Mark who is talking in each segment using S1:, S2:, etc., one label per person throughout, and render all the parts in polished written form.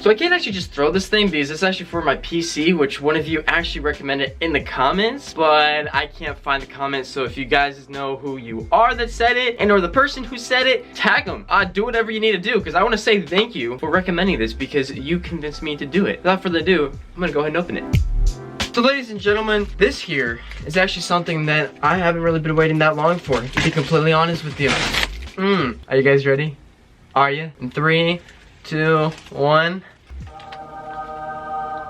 S1: So I can't actually just throw this thing because it's actually for my PC, which one of you actually recommended in the comments, but I can't find the comments. So if you guys know who you are that said it, and or the person who said it, tag them. Do whatever you need to do, because I want to say thank you for recommending this, because you convinced me to do it. Without further ado, I'm gonna go ahead and open it. So ladies and gentlemen, this here is actually something that I haven't really been waiting that long for, to be completely honest with you. Are you guys ready? Are you? In 3, 2, 1.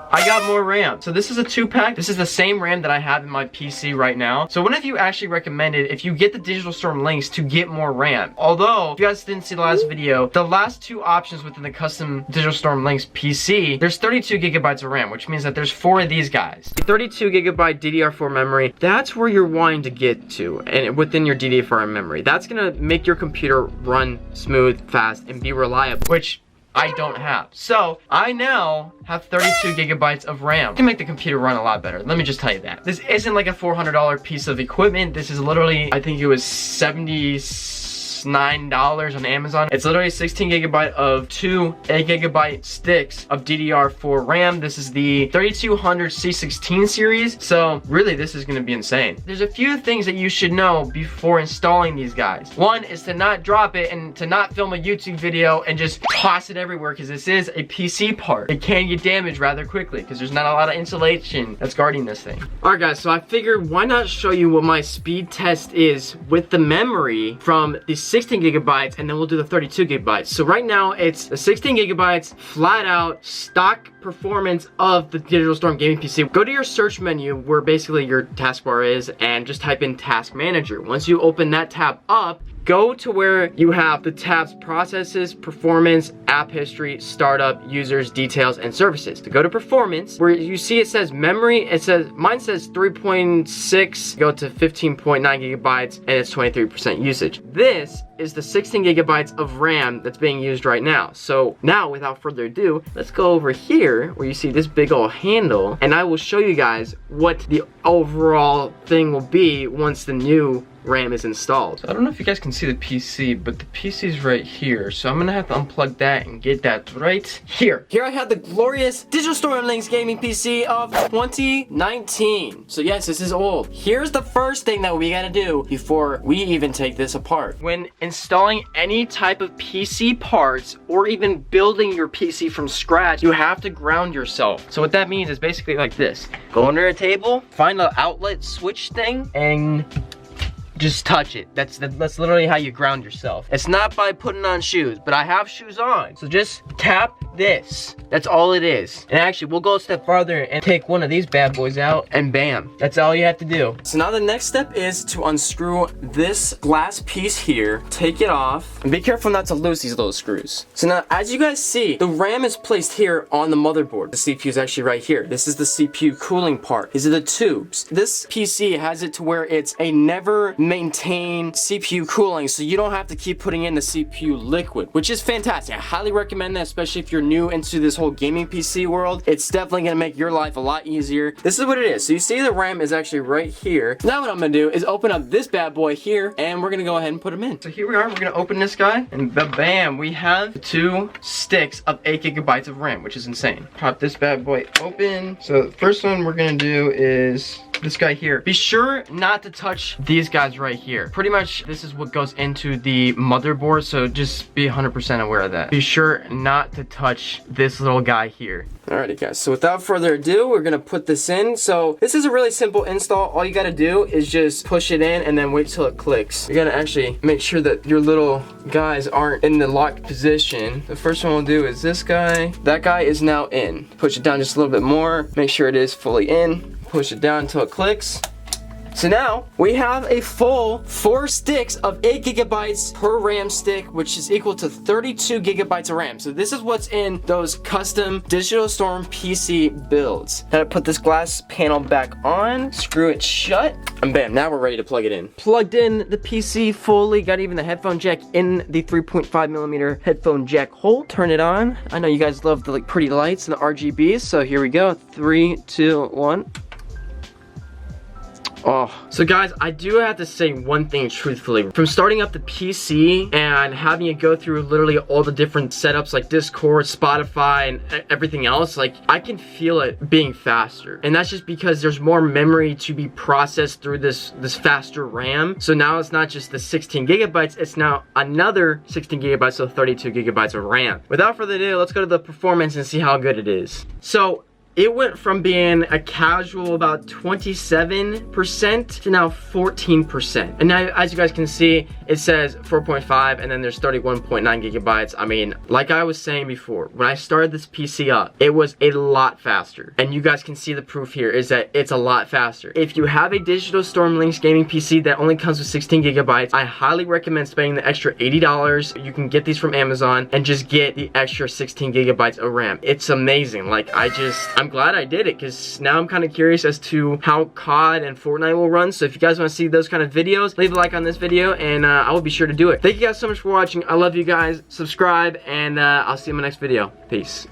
S1: I got more RAM. So this is a 2-pack. This is the same RAM that I have in my PC right now. So one of you actually recommended, if you get the Digital Storm links, to get more RAM. Although, if you guys didn't see the last video, the last 2 options within the custom Digital Storm links PC, there's 32 gigabytes of RAM, which means that there's 4 of these guys. 32 gigabyte DDR4 memory, that's where you're wanting to get to, and within your DDR4 memory. That's gonna make your computer run smooth, fast, and be reliable, which I don't have. So I now have 32 gigabytes of RAM. It can make the computer run a lot better. Let me just tell you that. This isn't like a $400 piece of equipment. This is literally, I think it was $79 on Amazon. It's literally 16 gigabyte of 2 8 gigabyte sticks of DDR4 RAM. This is the 3200 C16 series. So really, this is gonna be insane. There's a few things that you should know before installing these guys. One is to not drop it and to not film a YouTube video and just toss it everywhere, because this is a PC part. It can get damaged rather quickly because there's not a lot of insulation that's guarding this thing. Alright guys, so I figured why not show you what my speed test is with the memory from the 16 gigabytes, and then we'll do the 32 gigabytes. So right now it's the 16 gigabytes flat out stock performance of the Digital Storm gaming PC. Go to your search menu where basically your taskbar is and just type in Task Manager. Once you open that tab up, go to where you have the tabs Processes, Performance, App History, Startup, Users, Details, and Services. To go to Performance, where you see it says Memory, it says, mine says 3.6, go to 15.9 gigabytes, and it's 23% usage. This is the 16 gigabytes of RAM that's being used right now. So now, without further ado, let's go over here where you see this big old handle, and I will show you guys what the overall thing will be once the new RAM is installed. So I don't know if you guys can see the PC, but the PC's right here. So I'm gonna have to unplug that and get that right here. Here I have the glorious Digital Storm Links gaming PC of 2019. So yes, this is old. Here's the first thing that we gotta do before we even take this apart. When installing any type of PC parts or even building your PC from scratch, you have to ground yourself. So what that means is basically like this. Go under a table, find the outlet switch thing, and just touch it. That's literally how you ground yourself. It's not by putting on shoes, but I have shoes on. So just tap this. That's all it is. And actually, we'll go a step farther and take one of these bad boys out, and bam. That's all you have to do. So now the next step is to unscrew this glass piece here, take it off, and be careful not to lose these little screws. So now, as you guys see, the RAM is placed here on the motherboard. The CPU is actually right here. This is the CPU cooling part. These are the tubes. This PC has it to where it's a never maintain CPU cooling, so you don't have to keep putting in the CPU liquid, which is fantastic. I highly recommend that, especially if you're new into this whole gaming PC world. It's definitely gonna make your life a lot easier. This is what it is. So you see the RAM is actually right here. Now what I'm gonna do is open up this bad boy here, and we're gonna go ahead and put them in. So here we are, we're gonna open this guy, and bam, we have 2 sticks of 8 gigabytes of RAM, which is insane. Pop this bad boy open. So the first one we're gonna do is this guy here. Be sure not to touch these guys right here. Pretty much this is what goes into the motherboard, so just be 100% aware of that. Be sure not to touch this little guy here. Alrighty guys, so without further ado, we're gonna put this in. So this is a really simple install. All you gotta do is just push it in and then wait till it clicks. You gotta actually make sure that your little guys aren't in the locked position. The first one we'll do is this guy. That guy is now in. Push it down just a little bit more. Make sure it is fully in. Push it down until it clicks. So now we have a full 4 sticks of 8 gigabytes per RAM stick, which is equal to 32 gigabytes of RAM. So this is what's in those custom Digital Storm PC builds. Now to put this glass panel back on, screw it shut, and bam, now we're ready to plug it in. Plugged in the PC fully, got even the headphone jack in the 3.5mm headphone jack hole. Turn it on. I know you guys love the pretty lights and the RGBs, so here we go. 3, 2, 1. Oh. So guys, I do have to say one thing truthfully. From starting up the PC and having it go through literally all the different setups like Discord, Spotify, and everything else, like I can feel it being faster. And that's just because there's more memory to be processed through this faster RAM. So now it's not just the 16 gigabytes, it's now another 16 gigabytes, so 32 gigabytes of RAM. Without further ado, let's go to the performance and see how good it is. So it went from being a casual about 27% to now 14%. And now, as you guys can see, it says 4.5 and then there's 31.9 gigabytes. I mean, like I was saying before, when I started this PC up, it was a lot faster. And you guys can see the proof here is that it's a lot faster. If you have a Digital Storm Lynx gaming PC that only comes with 16 gigabytes, I highly recommend spending the extra $80. You can get these from Amazon and just get the extra 16 gigabytes of RAM. It's amazing. Like, I'm glad I did it because now I'm kind of curious as to how COD and Fortnite will run. So if you guys want to see those kind of videos, leave a like on this video and I will be sure to do it. Thank you guys so much for watching. I love you guys. Subscribe and I'll see you in my next video. Peace.